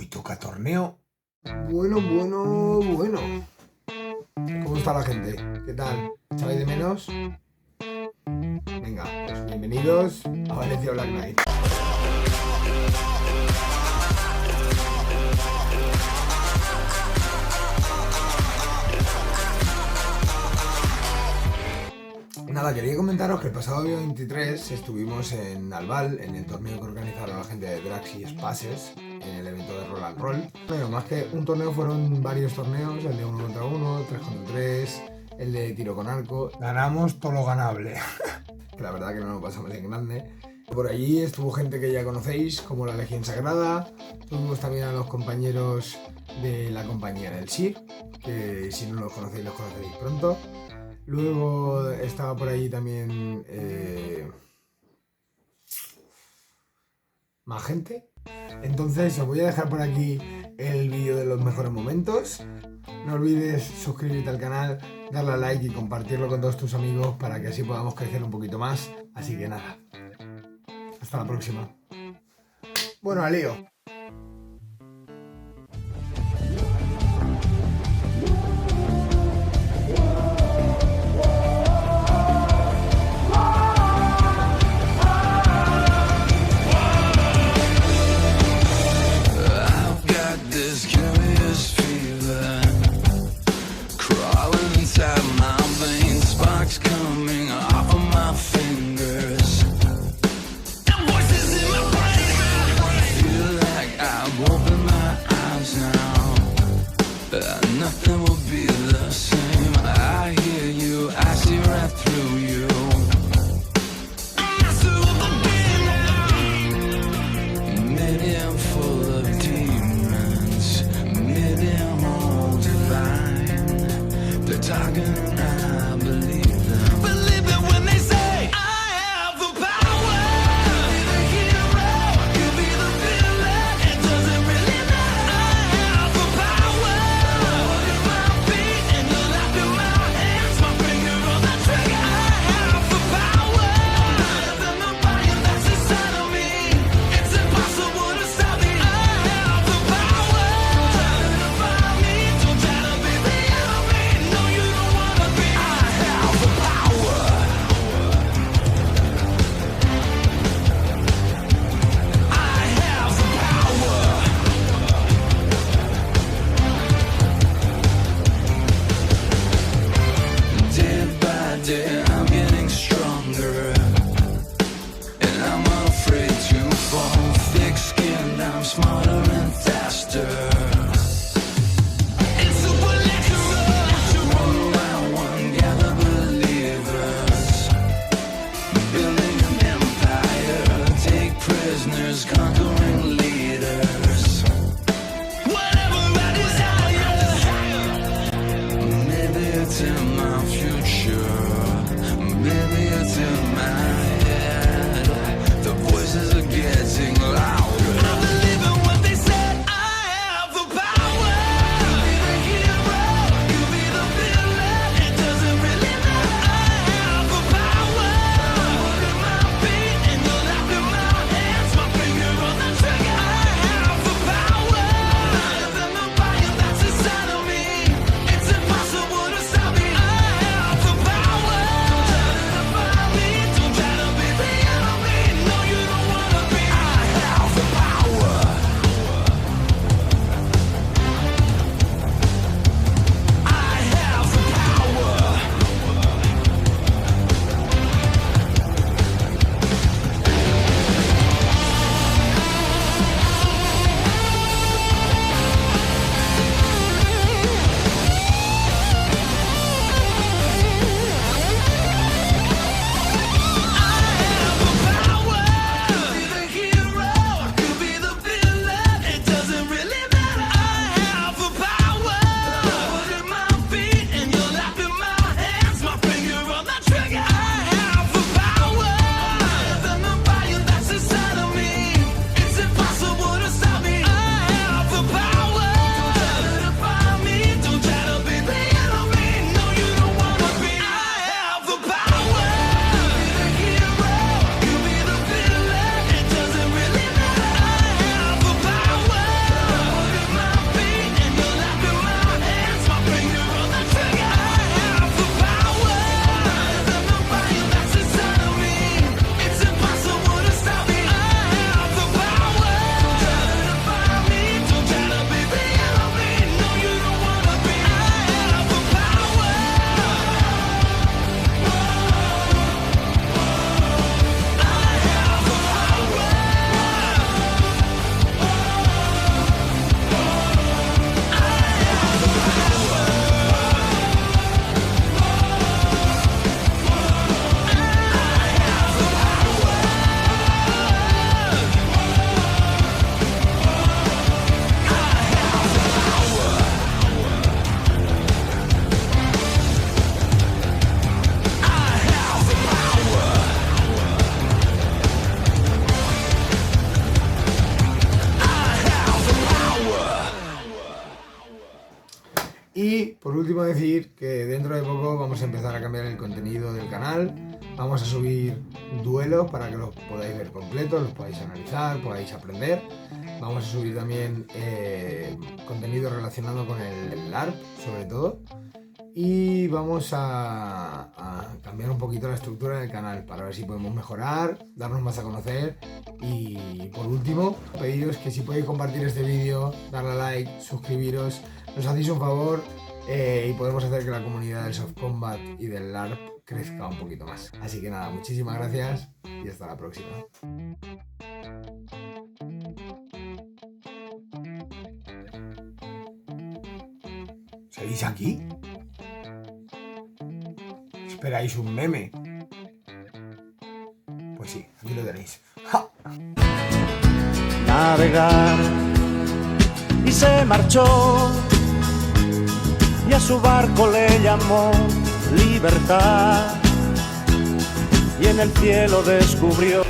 Hoy toca torneo. Bueno. ¿Cómo está la gente? ¿Qué tal? ¿Echabais de menos? Venga, pues bienvenidos a Valencia Black Knight. Nada, quería comentaros que el pasado día 23 estuvimos en Albal, en el torneo que organizaron la gente de Drax y Spaces, en el evento de Roll and Roll. Pero más que un torneo fueron varios torneos, el de 1 contra 1, 3 contra 3, el de tiro con arco. Ganamos todo lo ganable, que la verdad que no lo pasamos en grande. Por allí estuvo gente que ya conocéis, como la Legión Sagrada. Tuvimos también a los compañeros de la compañía del SIR, que si no los conoceréis pronto. Luego estaba por ahí también más gente. Entonces os voy a dejar por aquí el vídeo de los mejores momentos. No olvides suscribirte al canal, darle a like y compartirlo con todos tus amigos para que así podamos crecer un poquito más. Así que nada, hasta la próxima. Bueno, al lío. Nothing will be the same. I hear you, I see right through you. I'm master of the game now. Maybe I'm full of demons. Maybe I'm all divine. They're talking and I believe them. Believe it when they say I have the power. Be the hero, you be the villain. It doesn't really matter. I have the power. I'm getting stronger, and I'm afraid to fall. Thick-skinned, I'm smarter and faster. It's supernatural. One by one, gather believers, building an empire. Take prisoners, conquering leaders. Whatever I desire, maybe it's in my future. Maybe it's in my head. The voices are getting louder. I believe in what they said. I have the power. Be the hero, you be the villain. It doesn't really matter. I have the power. Put in my feet and the life in my hands. My finger on Y por último decir que dentro de poco vamos a empezar a cambiar el contenido del canal. Vamos a subir duelos para que los podáis ver completos, los podáis analizar, podáis aprender. Vamos a subir también contenido relacionado con el LARP, sobre todo. Y vamos a cambiar un poquito la estructura del canal para ver si podemos mejorar, darnos más a conocer. Y por último, pediros que si podéis compartir este vídeo, darle a like, suscribiros, nos hacéis un favor y podemos hacer que la comunidad del Soft Combat y del LARP crezca un poquito más. Así que nada, muchísimas gracias y hasta la próxima. ¿Seguís aquí? ¿Esperáis un meme? Pues sí, aquí lo tenéis. ¡Ja! Navegar y se marchó y a su barco le llamó libertad y en el cielo descubrió